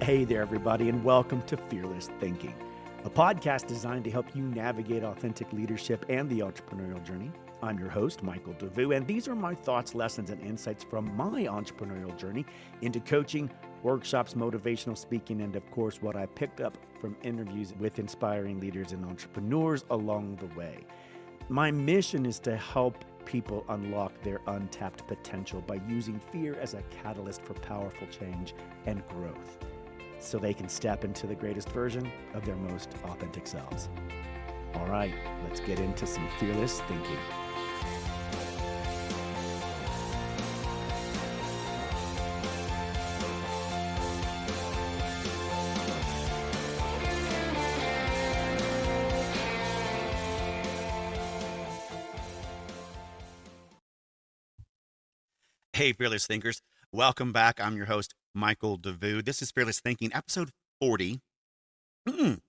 Hey there, everybody, and welcome to Fearless Thinking, a podcast designed to help you navigate authentic leadership and the entrepreneurial journey. I'm your host, Michael Devous, and these are my thoughts, lessons, and insights from my entrepreneurial journey into coaching, workshops, motivational speaking, and of course, what I picked up from interviews with inspiring leaders and entrepreneurs along the way. My mission is to help people unlock their untapped potential by using fear as a catalyst for powerful change and growth, so they can step into the greatest version of their most authentic selves. All right, let's get into some fearless thinking. Hey, Fearless Thinkers. Welcome back. I'm your host, Michael Devous. This is Fearless Thinking, episode 40.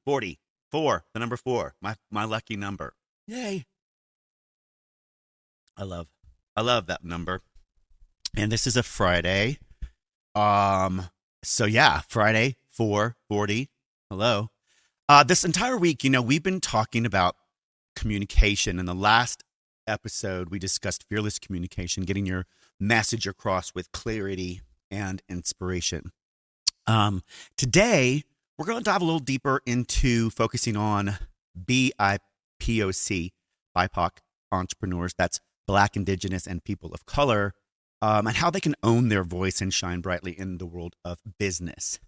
44, the number 4, my lucky number. Yay. I love that number. And this is a Friday. Friday, 4:40. Hello. This entire week, we've been talking about communication. In the last episode, we discussed fearless communication, getting your message across with clarity and inspiration. Today, we're going to dive a little deeper into focusing on BIPOC, BIPOC entrepreneurs, that's Black, Indigenous, and people of color, and how they can own their voice and shine brightly in the world of business.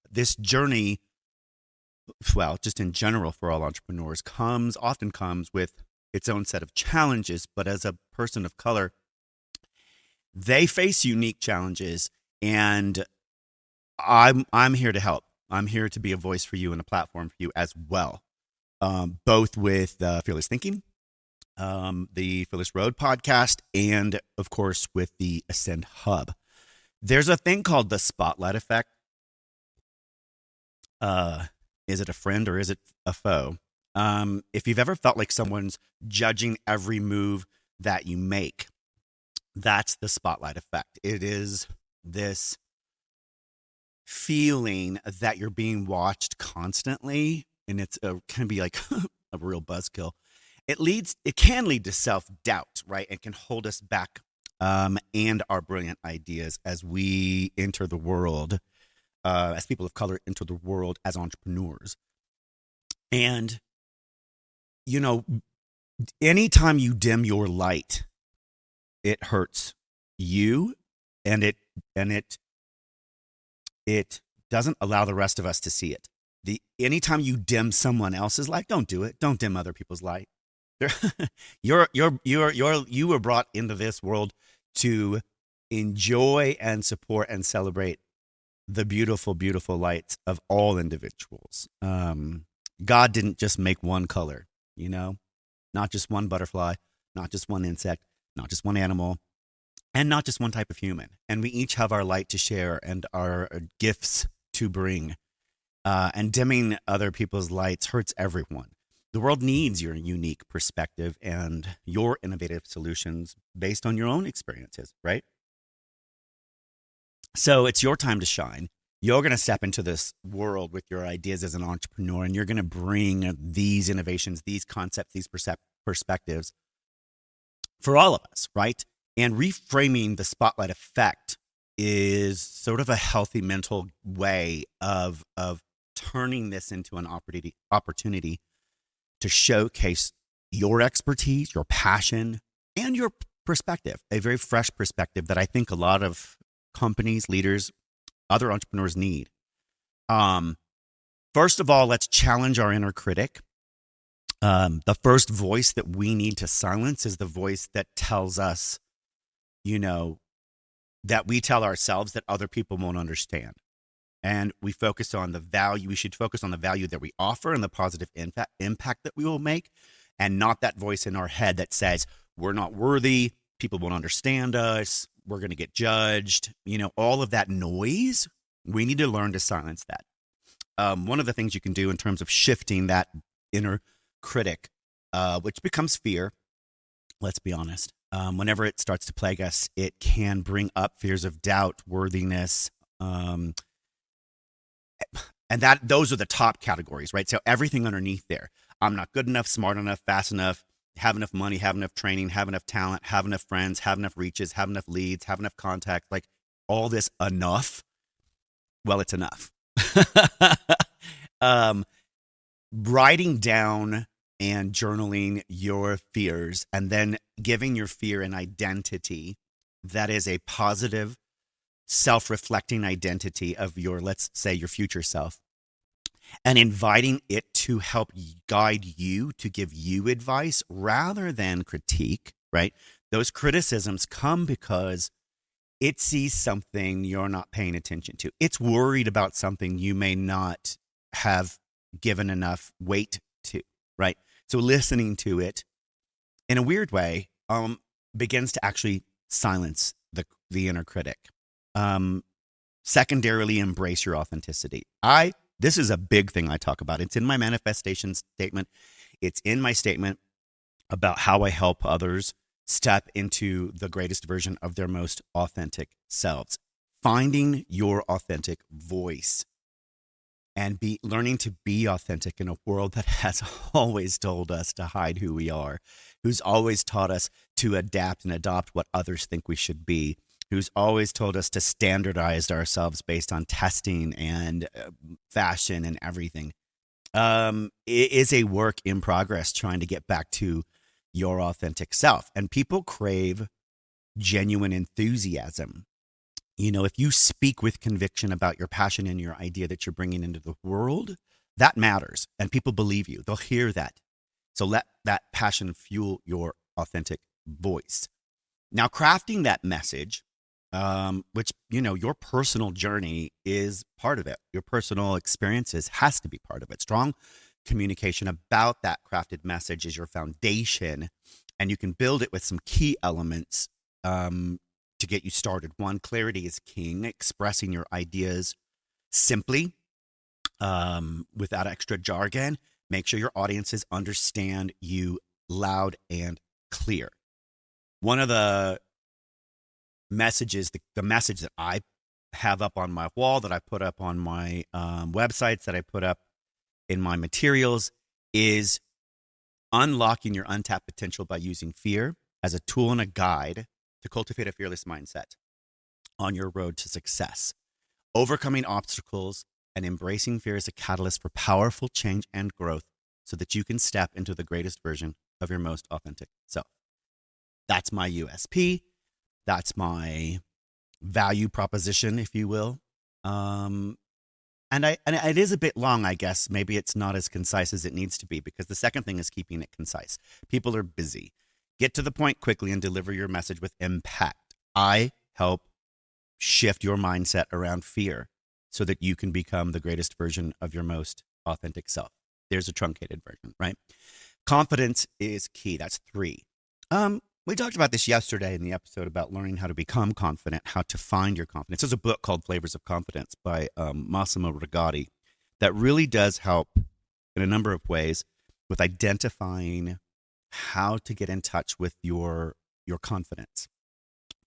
This journey, well, just in general for all entrepreneurs, often comes with its own set of challenges, but as a person of color, they face unique challenges, and I'm here to help. I'm here to be a voice for you and a platform for you as well, both with Fearless Thinking, the Fearless Road podcast, and, of course, with the Ascend Hub. There's a thing called the spotlight effect. Is it a friend or is it a foe? If you've ever felt like someone's judging every move that you make, that's the spotlight effect. It is this feeling that you're being watched constantly, and can be like a real buzzkill. It can lead to self-doubt, right? It can hold us back, and our brilliant ideas as we enter the world, as people of color enter the world as entrepreneurs. And, anytime you dim your light, it hurts you, and it doesn't allow the rest of us to see it. Anytime you dim someone else's light, don't do it. Don't dim other people's light. You were brought into this world to enjoy and support and celebrate the beautiful, beautiful lights of all individuals. God didn't just make one color, not just one butterfly, not just one insect, not just one animal, and not just one type of human. And we each have our light to share and our gifts to bring. And dimming other people's lights hurts everyone. The world needs your unique perspective and your innovative solutions based on your own experiences, right? So it's your time to shine. You're going to step into this world with your ideas as an entrepreneur, and you're going to bring these innovations, these concepts, these perspectives for all of us, right? And reframing the spotlight effect is sort of a healthy mental way of turning this into an opportunity to showcase your expertise, your passion, and your perspective, a very fresh perspective that I think a lot of companies, leaders, other entrepreneurs need. First of all, let's challenge our inner critic. The first voice that we need to silence is the voice that tells us, that we tell ourselves that other people won't understand. And we should focus on the value that we offer and the positive impact that we will make, and not that voice in our head that says, we're not worthy, people won't understand us, we're going to get judged. All of that noise, we need to learn to silence that. One of the things you can do in terms of shifting that inner critic, which becomes fear, let's be honest, whenever it starts to plague us, it can bring up fears of doubt, worthiness, And those are the top categories, right? So everything underneath there. I'm not good enough, smart enough, fast enough, have enough money, have enough training, have enough talent, have enough friends, have enough reaches, have enough leads, have enough contacts, like all this enough. Well, it's enough. um, Writing down and journaling your fears and then giving your fear an identity that is a positive, self-reflecting identity of your, let's say, your future self, and inviting it to help guide you, to give you advice rather than critique, right? Those criticisms come because it sees something you're not paying attention to. It's worried about something you may not have given enough weight to, right? So listening to it in a weird way begins to actually silence the inner critic. Secondarily, embrace your authenticity. This is a big thing I talk about. It's in my manifestation statement. It's in my statement about how I help others step into the greatest version of their most authentic selves. Finding your authentic voice and learning to be authentic in a world that has always told us to hide who we are, who's always taught us to adapt and adopt what others think we should be, who's always told us to standardize ourselves based on testing and fashion and everything. It is a work in progress trying to get back to your authentic self. And people crave genuine enthusiasm. You know, if you speak with conviction about your passion and your idea that you're bringing into the world, that matters. And people believe you. They'll hear that. So let that passion fuel your authentic voice. Now, crafting that message, which, you know, your personal journey is part of it. Your personal experiences has to be part of it. Strong communication about that crafted message is your foundation, and you can build it with some key elements to get you started. One, clarity is king. Expressing your ideas simply, without extra jargon. Make sure your audiences understand you loud and clear. One of the messages, the message that I have up on my wall, that I put up on my websites, that I put up in my materials, is unlocking your untapped potential by using fear as a tool and a guide to cultivate a fearless mindset on your road to success. Overcoming obstacles and embracing fear is a catalyst for powerful change and growth so that you can step into the greatest version of your most authentic self. That's my USP. That's my value proposition, if you will. And it is a bit long, I guess. Maybe it's not as concise as it needs to be, because the second thing is keeping it concise. People are busy. Get to the point quickly and deliver your message with impact. I help shift your mindset around fear so that you can become the greatest version of your most authentic self. There's a truncated version, right? Confidence is key. That's 3. We talked about this yesterday in the episode about learning how to become confident, how to find your confidence. There's a book called Flavors of Confidence by Massimo Rigatti that really does help in a number of ways with identifying how to get in touch with your confidence,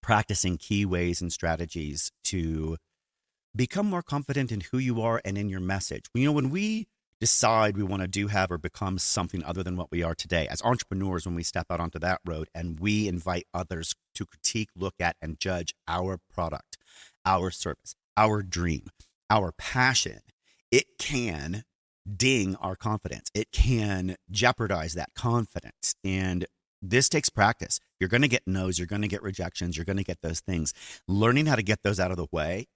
practicing key ways and strategies to become more confident in who you are and in your message. You know, when we decide we want to do, have, or become something other than what we are today, as entrepreneurs, when we step out onto that road and we invite others to critique, look at, and judge our product, our service, our dream, our passion, it can ding our confidence. It can jeopardize that confidence. And this takes practice. You're going to get no's, you're going to get rejections, you're going to get those things. Learning how to get those out of the way,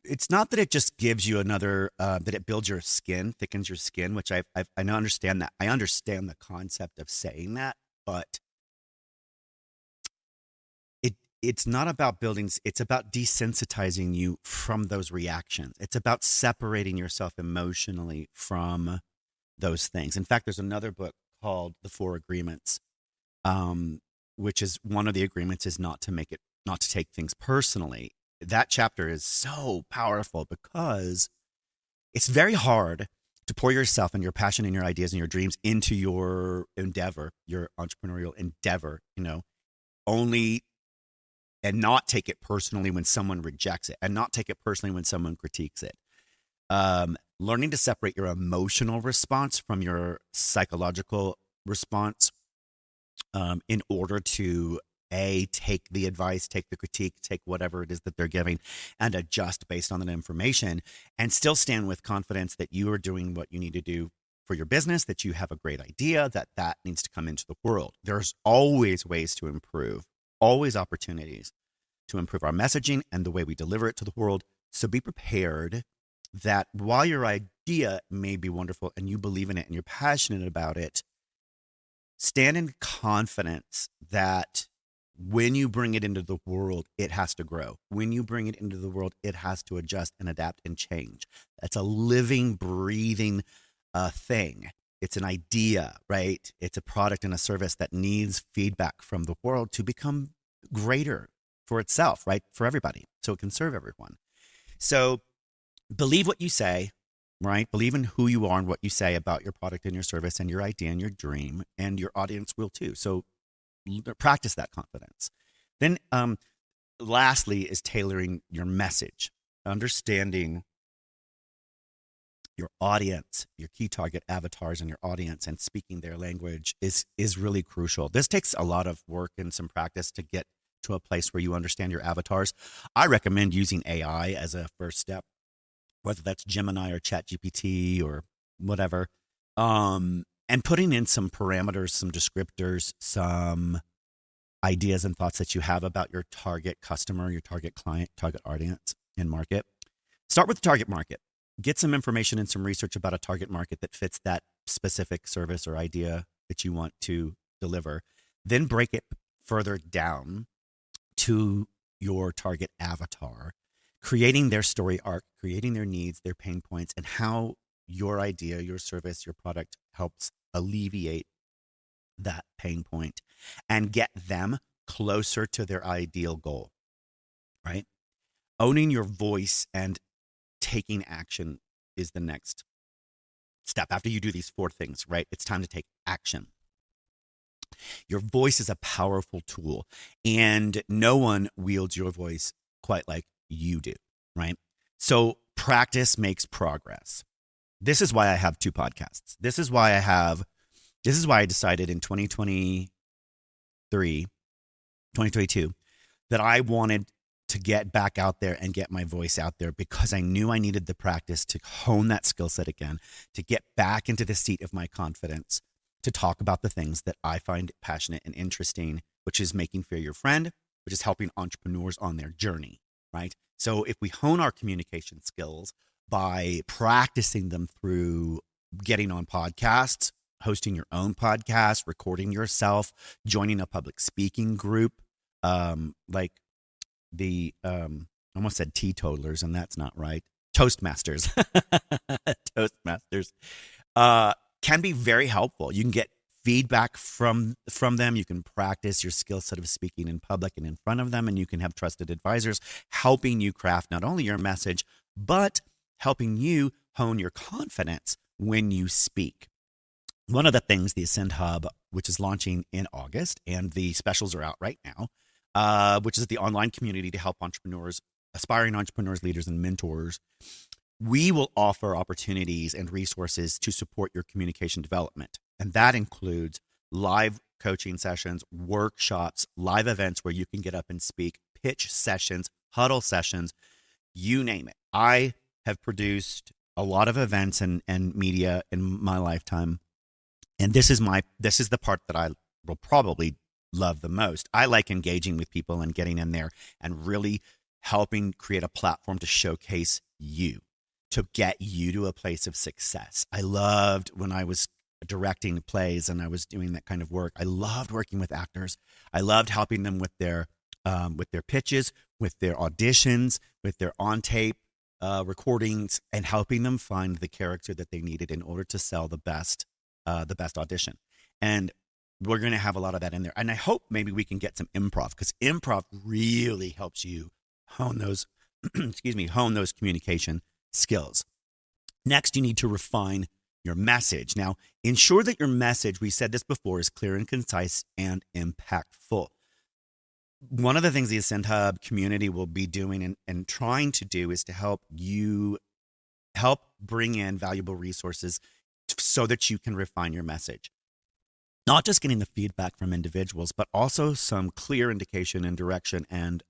it's not that it just gives you another, that it builds your skin, thickens your skin, which I understand that. I understand the concept of saying that, but it's not about building, it's about desensitizing you from those reactions. It's about separating yourself emotionally from those things. In fact, there's another book called The 4 Agreements, which is one of the agreements is not to take things personally. That chapter is so powerful because it's very hard to pour yourself and your passion and your ideas and your dreams into your endeavor, your entrepreneurial endeavor, only and not take it personally when someone rejects it, and not take it personally when someone critiques it. Learning to separate your emotional response from your psychological response, in order to take the advice, take the critique, take whatever it is that they're giving, and adjust based on that information, and still stand with confidence that you are doing what you need to do for your business, that you have a great idea, that needs to come into the world. There's always ways to improve, always opportunities to improve our messaging and the way we deliver it to the world. So be prepared that while your idea may be wonderful and you believe in it and you're passionate about it, stand in confidence that when you bring it into the world, it has to grow. When you bring it into the world, it has to adjust and adapt and change. That's a living, breathing thing. It's an idea, right? It's a product and a service that needs feedback from the world to become greater for itself, right? For everybody, so it can serve everyone. So believe what you say, right? Believe in who you are and what you say about your product and your service and your idea and your dream, and your audience will too. So practice that confidence. Then lastly is tailoring your message, understanding your audience, your key target avatars and your audience, and speaking their language is really crucial. This takes a lot of work and some practice to get to a place where you understand your avatars. I recommend using AI as a first step, whether that's Gemini or ChatGPT or whatever, and putting in some parameters, some descriptors, some ideas and thoughts that you have about your target customer, your target client, target audience and market. Start with the target market. Get some information and some research about a target market that fits that specific service or idea that you want to deliver. Then break it further down to your target avatar, creating their story arc, creating their needs, their pain points, and how your idea, your service, your product helps alleviate that pain point and get them closer to their ideal goal, right? Owning your voice and taking action is the next step. After you do these 4 things, right? It's time to take action. Your voice is a powerful tool, and no one wields your voice quite like you do, right? So practice makes progress. This is why I have 2 podcasts. This is why I decided in 2022, that I wanted to get back out there and get my voice out there, because I knew I needed the practice to hone that skill set again, to get back into the seat of my confidence, to talk about the things that I find passionate and interesting, which is making fear your friend, which is helping entrepreneurs on their journey, right? So if we hone our communication skills by practicing them through getting on podcasts, hosting your own podcast, recording yourself, joining a public speaking group, like the I almost said teetotalers, and that's not right. Toastmasters. Toastmasters can be very helpful. You can get feedback from them. You can practice your skill set of speaking in public and in front of them, and you can have trusted advisors helping you craft not only your message, but helping you hone your confidence when you speak. One of the things, the Ascend Hub, which is launching in August, and the specials are out right now, which is the online community to help entrepreneurs, aspiring entrepreneurs, leaders, and mentors. We will offer opportunities and resources to support your communication development. And that includes live coaching sessions, workshops, live events where you can get up and speak, pitch sessions, huddle sessions, you name it. I have produced a lot of events and media in my lifetime. And this is the part that I will probably love the most. I like engaging with people and getting in there and really helping create a platform to showcase you, to get you to a place of success. I loved when I was directing plays and I was doing that kind of work. I loved working with actors. I loved helping them with their pitches, with their auditions, with their on-tape recordings, and helping them find the character that they needed in order to sell the best audition. And we're going to have a lot of that in there. And I hope maybe we can get some improv, because improv really helps you hone those, hone those communication skills. Next, you need to refine your message. Now, ensure that your message, we said this before, is clear and concise and impactful. One of the things the Ascend Hub community will be doing and trying to do is to help help bring in valuable resources so that you can refine your message. Not just getting the feedback from individuals, but also some clear indication and direction and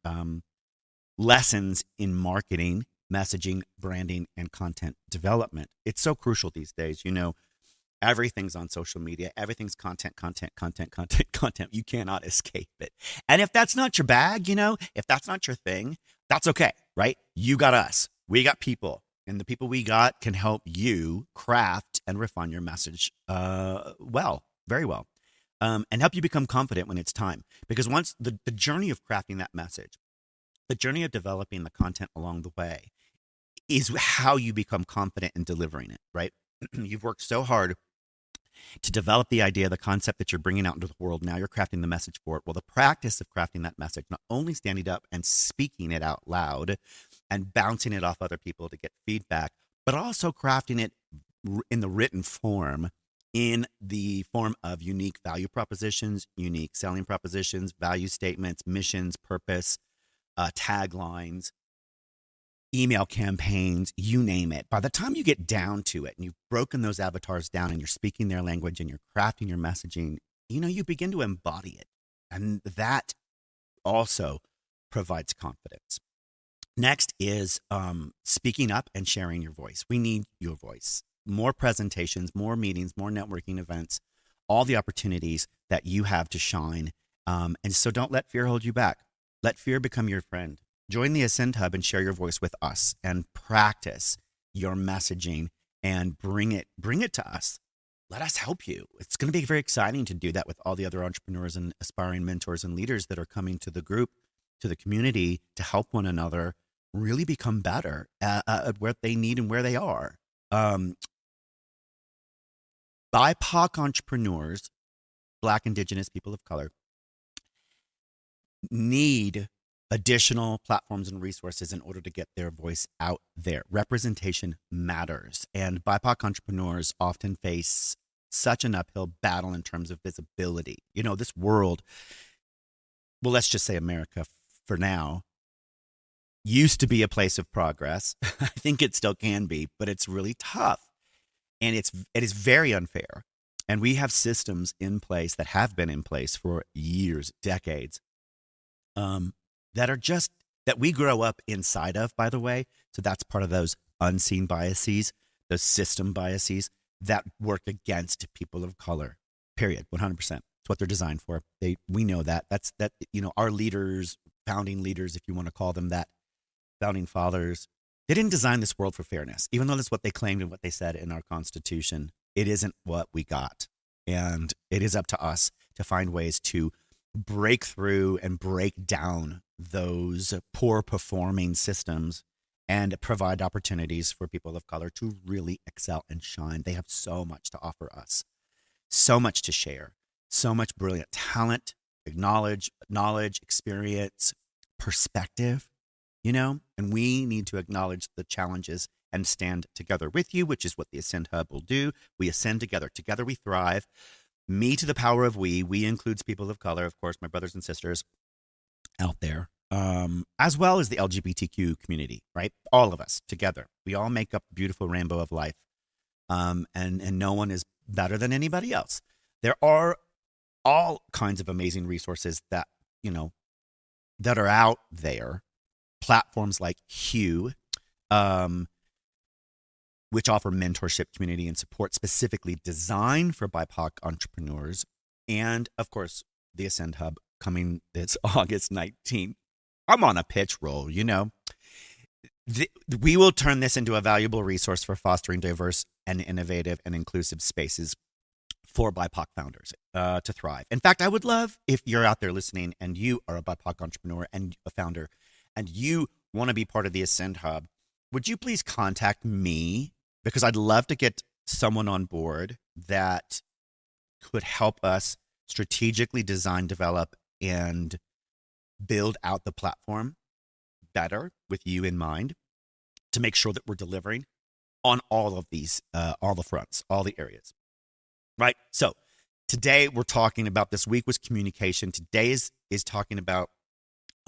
lessons in marketing, messaging, branding, and content development. It's so crucial these days. Everything's on social media. Everything's content. You cannot escape it. And if that's not your bag, if that's not your thing, that's okay, right? You got us. We got people. And the people we got can help you craft and refine your message very well. And help you become confident when it's time. Because once the journey of crafting that message, the journey of developing the content along the way is how you become confident in delivering it, right? You've worked so hard to develop the idea, the concept that you're bringing out into the world. Now you're crafting the message for it. Well, the practice of crafting that message, not only standing up and speaking it out loud and bouncing it off other people to get feedback, but also crafting it in the written form, in the form of unique value propositions, unique selling propositions, value statements, missions, purpose, taglines, email campaigns, you name it. By the time you get down to it and you've broken those avatars down and you're speaking their language and you're crafting your messaging, you begin to embody it. And that also provides confidence. Next is speaking up and sharing your voice. We need your voice. More presentations, more meetings, more networking events, all the opportunities that you have to shine. And so don't let fear hold you back. Let fear become your friend. Join the Ascend Hub and share your voice with us and practice your messaging and bring it to us. Let us help you. It's going to be very exciting to do that with all the other entrepreneurs and aspiring mentors and leaders that are coming to the group, to the community, to help one another really become better at what they need and where they are. BIPOC entrepreneurs, Black, Indigenous, people of color, need additional platforms and resources in order to get their voice out there. Representation matters. And BIPOC entrepreneurs often face such an uphill battle in terms of visibility. This world, well, let's just say America for now, used to be a place of progress. I think it still can be, but it's really tough. And it is very unfair. And we have systems in place that have been in place for years, decades, that we grow up inside of, by the way. So that's part of those unseen biases, those system biases that work against people of color, period, 100%. It's what they're designed for. We know that. Our leaders, founding leaders, if you want to call them that, founding fathers, they didn't design this world for fairness, even though that's what they claimed and what they said in our Constitution. It isn't what we got. And it is up to us to find ways to break through and break down those poor performing systems and provide opportunities for people of color to really excel and shine. They have so much to offer us, so much to share, so much brilliant talent, knowledge, experience, perspective, and we need to acknowledge the challenges and stand together with you, which is what the Ascend Hub will do. We ascend together. Together we thrive. Me to the power of we. We includes people of color, of course, my brothers and sisters out there, as well as the LGBTQ community, right? All of us together. We all make up a beautiful rainbow of life, and no one is better than anybody else. There are all kinds of amazing resources that are out there. Platforms like Hue, which offer mentorship, community, and support specifically designed for BIPOC entrepreneurs. And, of course, the Ascend Hub coming this August 19th. I'm on a pitch roll, We will turn this into a valuable resource for fostering diverse and innovative and inclusive spaces for BIPOC founders to thrive. In fact, I would love if you're out there listening and you are a BIPOC entrepreneur and a founder and you want to be part of the Ascend Hub, would you please contact me? Because I'd love to get someone on board that could help us strategically design, develop, and build out the platform better with you in mind to make sure that we're delivering on all of these, all the fronts, all the areas, right? So today we're talking about, this week was communication. Today is talking about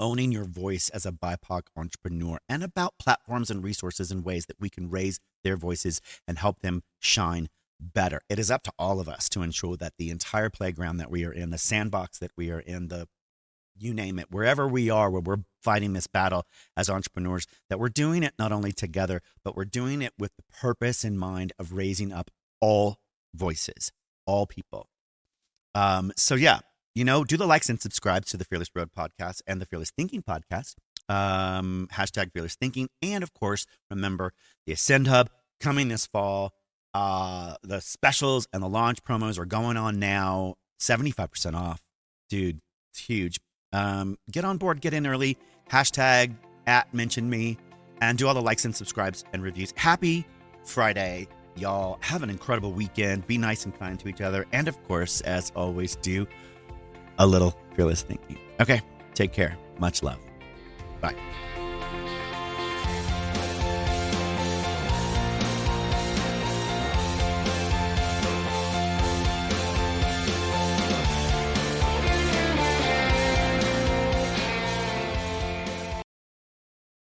owning your voice as a BIPOC entrepreneur, and about platforms and resources and ways that we can raise their voices and help them shine better. It is up to all of us to ensure that the entire playground that we are in, the sandbox that we are in, you name it, wherever we are, where we're fighting this battle as entrepreneurs, that we're doing it not only together, but we're doing it with the purpose in mind of raising up all voices, all people. So yeah, do the likes and subscribe to the Fearless Road podcast and the Fearless Thinking podcast, hashtag Fearless Thinking. And of course, remember the Ascend Hub coming this fall. The specials and the launch promos are going on now, 75% off. Dude, it's huge. Get on board, get in early, hashtag @mention me, and do all the likes and subscribes and reviews. Happy Friday, y'all. Have an incredible weekend. Be nice and kind to each other. And of course, as always, do a little fearless thinking. Okay, take care. Much love. Bye.